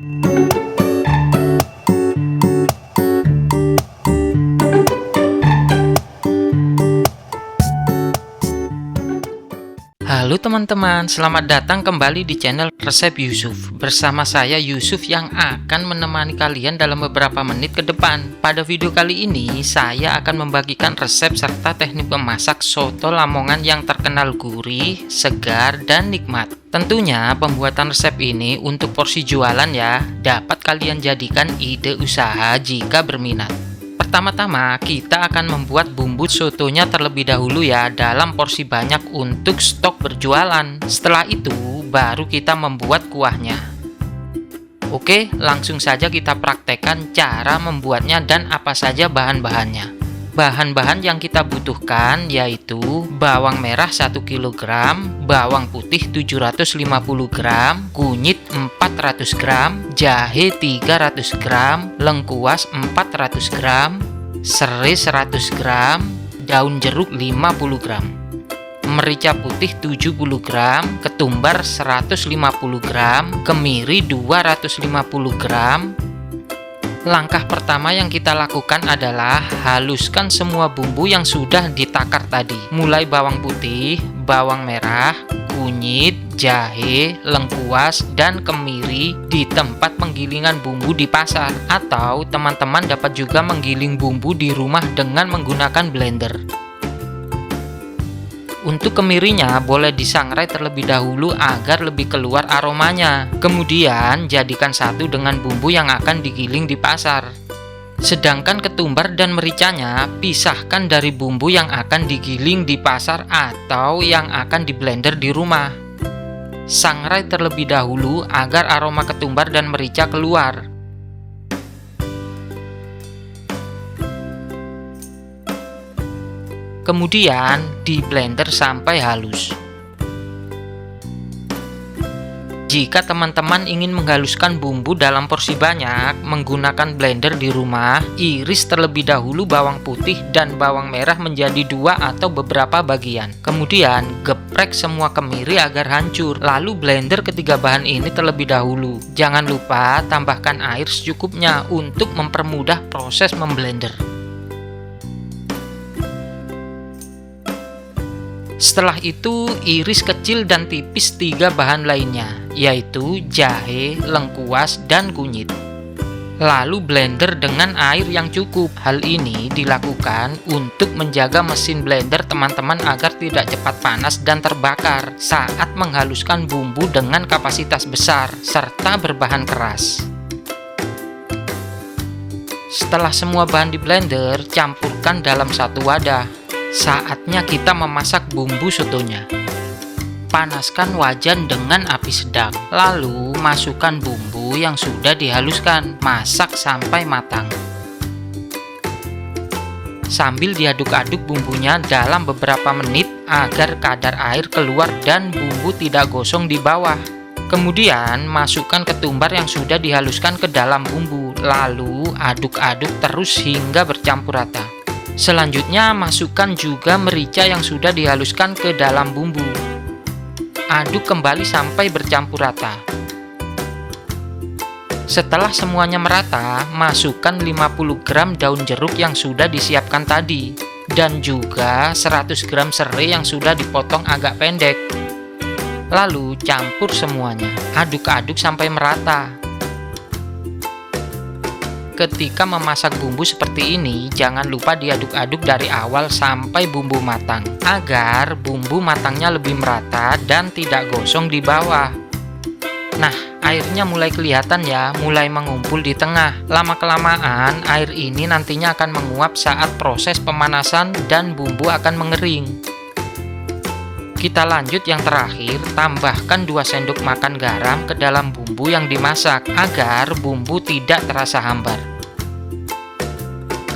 Halo teman-teman, selamat datang kembali di channel Resep Yusuf. Bersama saya Yusuf yang akan menemani kalian dalam beberapa menit ke depan. Pada video kali ini, saya akan membagikan resep serta teknik memasak soto Lamongan yang terkenal gurih, segar, dan nikmat. Tentunya pembuatan resep ini untuk porsi jualan ya, dapat kalian jadikan ide usaha jika berminat. Pertama-tama kita akan membuat bumbu sotonya terlebih dahulu ya, dalam porsi banyak untuk stok berjualan. Setelah itu baru kita membuat kuahnya. Oke, langsung saja kita praktekkan cara membuatnya dan apa saja bahan-bahannya. Bahan-bahan yang kita butuhkan yaitu bawang merah 1 kg, bawang putih 750 gram, kunyit 400 gram, jahe 300 gram, lengkuas 400 gram, serai 100 gram, daun jeruk 50 gram, merica putih 70 gram, ketumbar 150 gram, kemiri 250 gram. Langkah pertama yang kita lakukan adalah haluskan semua bumbu yang sudah ditakar tadi, mulai bawang putih, bawang merah, kunyit, jahe, lengkuas, dan kemiri di tempat penggilingan bumbu di pasar, atau teman-teman dapat juga menggiling bumbu di rumah dengan menggunakan blender. Untuk kemirinya boleh disangrai terlebih dahulu agar lebih keluar aromanya. Kemudian jadikan satu dengan bumbu yang akan digiling di pasar. Sedangkan ketumbar dan mericanya pisahkan dari bumbu yang akan digiling di pasar atau yang akan di blender di rumah. Sangrai terlebih dahulu agar aroma ketumbar dan merica keluar. Kemudian di blender sampai halus. Jika teman-teman ingin menghaluskan bumbu dalam porsi banyak menggunakan blender di rumah, iris terlebih dahulu bawang putih dan bawang merah menjadi 2 atau beberapa bagian. Kemudian geprek semua kemiri agar hancur, lalu blender ketiga bahan ini terlebih dahulu. Jangan lupa tambahkan air secukupnya untuk mempermudah proses memblender. Setelah itu iris kecil dan tipis 3 bahan lainnya, yaitu jahe, lengkuas, dan kunyit. Lalu blender dengan air yang cukup. Hal ini dilakukan untuk menjaga mesin blender teman-teman agar tidak cepat panas dan terbakar saat menghaluskan bumbu dengan kapasitas besar serta berbahan keras. Setelah semua bahan di blender, campurkan dalam satu wadah. Saatnya kita memasak bumbu sotonya. Panaskan wajan dengan api sedang, lalu masukkan bumbu yang sudah dihaluskan. Masak sampai matang. Sambil diaduk-aduk bumbunya dalam beberapa menit agar kadar air keluar dan bumbu tidak gosong di bawah. Kemudian masukkan ketumbar yang sudah dihaluskan ke dalam bumbu, lalu aduk-aduk terus hingga bercampur rata. Selanjutnya masukkan juga merica yang sudah dihaluskan ke dalam bumbu. Aduk kembali sampai bercampur rata. Setelah semuanya merata, masukkan 50 gram daun jeruk yang sudah disiapkan tadi, dan juga 100 gram serai yang sudah dipotong agak pendek. Lalu campur semuanya, aduk-aduk sampai merata. Ketika memasak bumbu seperti ini, jangan lupa diaduk-aduk dari awal sampai bumbu matang, agar bumbu matangnya lebih merata dan tidak gosong di bawah. Nah, airnya mulai kelihatan ya, mulai mengumpul di tengah. Lama-kelamaan, air ini nantinya akan menguap saat proses pemanasan dan bumbu akan mengering. Kita lanjut yang terakhir, tambahkan 2 sendok makan garam ke dalam bumbu yang dimasak agar bumbu tidak terasa hambar.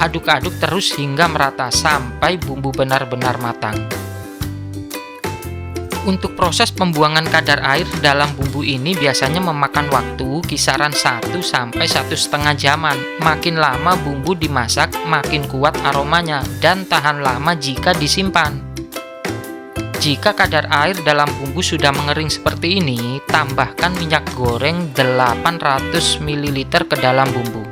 Aduk-aduk terus hingga merata sampai bumbu benar-benar matang. Untuk proses pembuangan kadar air dalam bumbu ini biasanya memakan waktu kisaran 1 sampai 1,5 jaman. Makin lama bumbu dimasak, makin kuat aromanya dan tahan lama jika disimpan. Jika kadar air dalam bumbu sudah mengering seperti ini, tambahkan minyak goreng 800 ml ke dalam bumbu.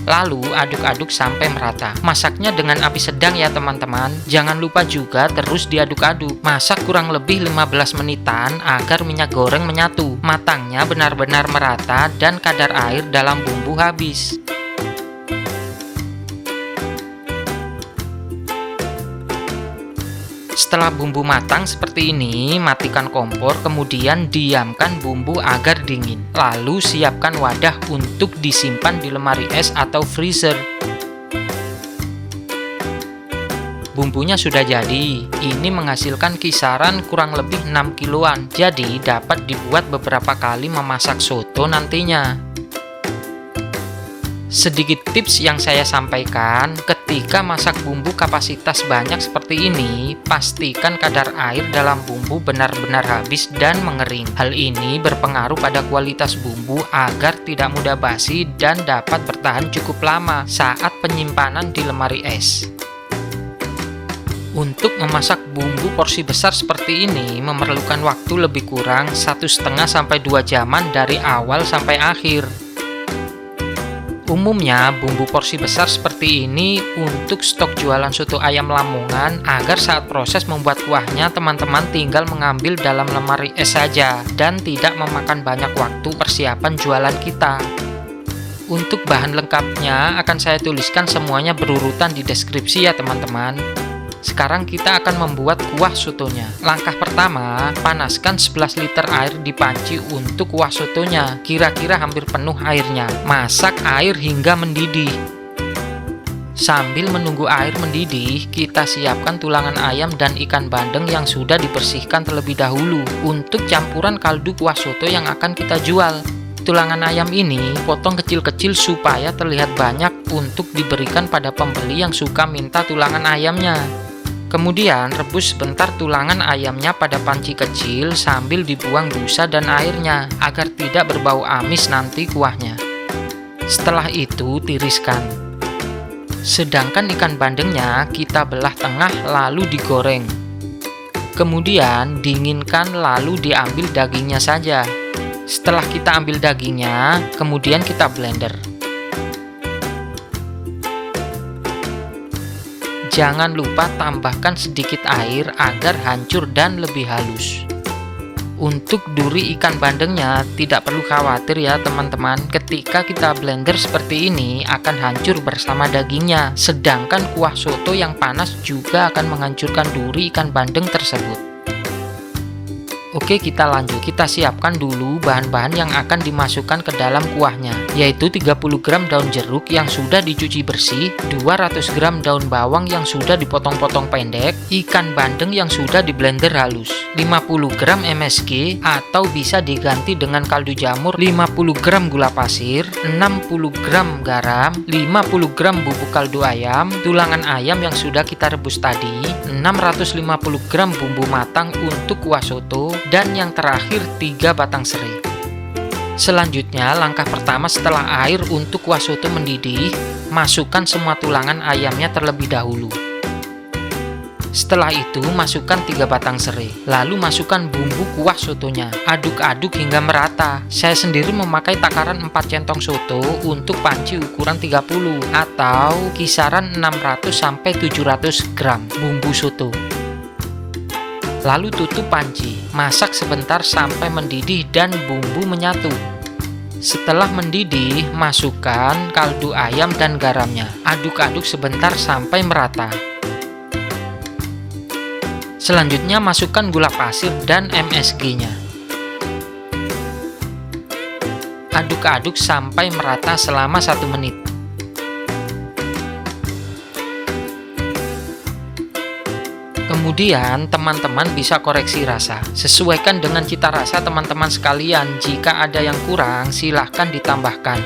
Lalu aduk-aduk sampai merata. Masaknya dengan api sedang ya teman-teman. Jangan lupa juga terus diaduk-aduk. Masak kurang lebih 15 menitan agar minyak goreng menyatu. Matangnya benar-benar merata dan kadar air dalam bumbu habis. Setelah bumbu matang seperti ini, matikan kompor, kemudian diamkan bumbu agar dingin. Lalu siapkan wadah untuk disimpan di lemari es atau freezer. Bumbunya sudah jadi. Ini menghasilkan kisaran kurang lebih 6 kiloan. Jadi dapat dibuat beberapa kali memasak soto nantinya. Sedikit tips yang saya sampaikan, ketika masak bumbu kapasitas banyak seperti ini, pastikan kadar air dalam bumbu benar-benar habis dan mengering. Hal ini berpengaruh pada kualitas bumbu agar tidak mudah basi dan dapat bertahan cukup lama saat penyimpanan di lemari es. Untuk memasak bumbu porsi besar seperti ini memerlukan waktu lebih kurang 1,5–2 jaman dari awal sampai akhir. Umumnya bumbu porsi besar seperti ini untuk stok jualan soto ayam Lamongan agar saat proses membuat kuahnya teman-teman tinggal mengambil dalam lemari es saja dan tidak memakan banyak waktu persiapan jualan kita. Untuk bahan lengkapnya akan saya tuliskan semuanya berurutan di deskripsi ya teman-teman. Sekarang kita akan membuat kuah sotonya. Langkah pertama, panaskan 11 liter air di panci untuk kuah sotonya. Kira-kira hampir penuh airnya. Masak air hingga mendidih. Sambil menunggu air mendidih, kita siapkan tulangan ayam dan ikan bandeng yang sudah dibersihkan terlebih dahulu untuk campuran kaldu kuah soto yang akan kita jual. Tulangan ayam ini potong kecil-kecil supaya terlihat banyak untuk diberikan pada pembeli yang suka minta tulangan ayamnya. Kemudian rebus sebentar tulangan ayamnya pada panci kecil sambil dibuang busa dan airnya agar tidak berbau amis nanti kuahnya. Setelah itu tiriskan. Sedangkan ikan bandengnya kita belah tengah lalu digoreng. Kemudian dinginkan lalu diambil dagingnya saja. Setelah kita ambil dagingnya, kemudian kita blender. Jangan lupa tambahkan sedikit air agar hancur dan lebih halus. Untuk duri ikan bandengnya tidak perlu khawatir ya teman-teman. Ketika kita blender seperti ini akan hancur bersama dagingnya. Sedangkan kuah soto yang panas juga akan menghancurkan duri ikan bandeng tersebut. Oke, kita lanjut. Kita siapkan dulu bahan-bahan yang akan dimasukkan ke dalam kuahnya, yaitu 30 gram daun jeruk yang sudah dicuci bersih, 200 gram daun bawang yang sudah dipotong-potong pendek, ikan bandeng yang sudah diblender halus, 50 gram MSG atau bisa diganti dengan kaldu jamur, 50 gram gula pasir, 60 gram garam, 50 gram bubuk kaldu ayam, tulangan ayam yang sudah kita rebus tadi, 650 gram bumbu matang untuk kuah soto, dan yang terakhir 3 batang serai. Selanjutnya, langkah pertama setelah air untuk kuah soto mendidih, masukkan semua tulangan ayamnya terlebih dahulu. Setelah itu, masukkan 3 batang serai. Lalu masukkan bumbu kuah sotonya. Aduk-aduk hingga merata. Saya sendiri memakai takaran 4 centong soto untuk panci ukuran 30 atau kisaran 600–700 gram bumbu soto. Lalu tutup panci, masak sebentar sampai mendidih dan bumbu menyatu. Setelah mendidih, masukkan kaldu ayam dan garamnya. Aduk-aduk sebentar sampai merata. Selanjutnya masukkan gula pasir dan MSG-nya. Aduk-aduk sampai merata selama 1 menit. Kemudian teman-teman bisa koreksi rasa. Sesuaikan dengan cita rasa teman-teman sekalian. Jika ada yang kurang, silahkan ditambahkan.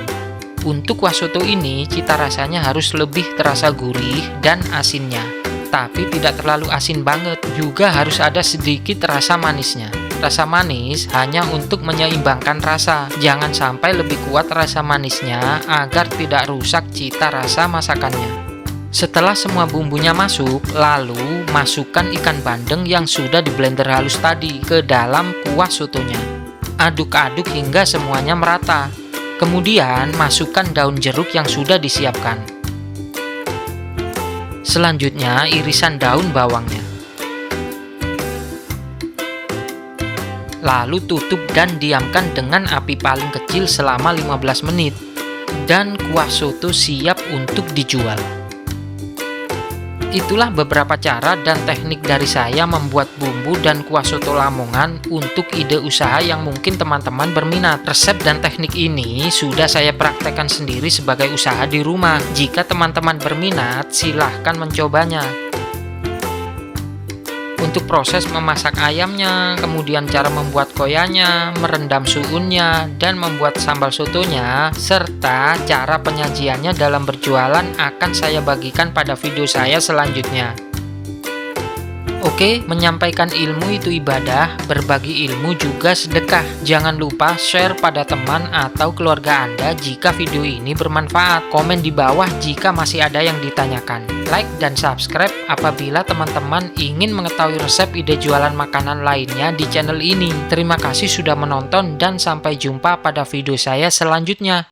Untuk kuah soto ini, cita rasanya harus lebih terasa gurih dan asinnya. Tapi tidak terlalu asin banget. Juga harus ada sedikit rasa manisnya. Rasa manis hanya untuk menyeimbangkan rasa. Jangan sampai lebih kuat rasa manisnya agar tidak rusak cita rasa masakannya. Setelah semua bumbunya masuk, lalu masukkan ikan bandeng yang sudah di blender halus tadi ke dalam kuah sotonya. Aduk-aduk hingga semuanya merata. Kemudian masukkan daun jeruk yang sudah disiapkan. Selanjutnya irisan daun bawangnya. Lalu tutup dan diamkan dengan api paling kecil selama 15 menit. Dan kuah soto siap untuk dijual. Itulah beberapa cara dan teknik dari saya membuat bumbu dan kuah soto Lamongan untuk ide usaha yang mungkin teman-teman berminat. Resep dan teknik ini sudah saya praktekkan sendiri sebagai usaha di rumah. Jika teman-teman berminat, silahkan mencobanya. Untuk proses memasak ayamnya, kemudian cara membuat koyanya, merendam suunnya, dan membuat sambal sotonya, serta cara penyajiannya dalam berjualan akan saya bagikan pada video saya selanjutnya. Oke, menyampaikan ilmu itu ibadah, berbagi ilmu juga sedekah. Jangan lupa share pada teman atau keluarga Anda jika video ini bermanfaat. Komen di bawah jika masih ada yang ditanyakan. Like dan subscribe apabila teman-teman ingin mengetahui resep ide jualan makanan lainnya di channel ini. Terima kasih sudah menonton dan sampai jumpa pada video saya selanjutnya.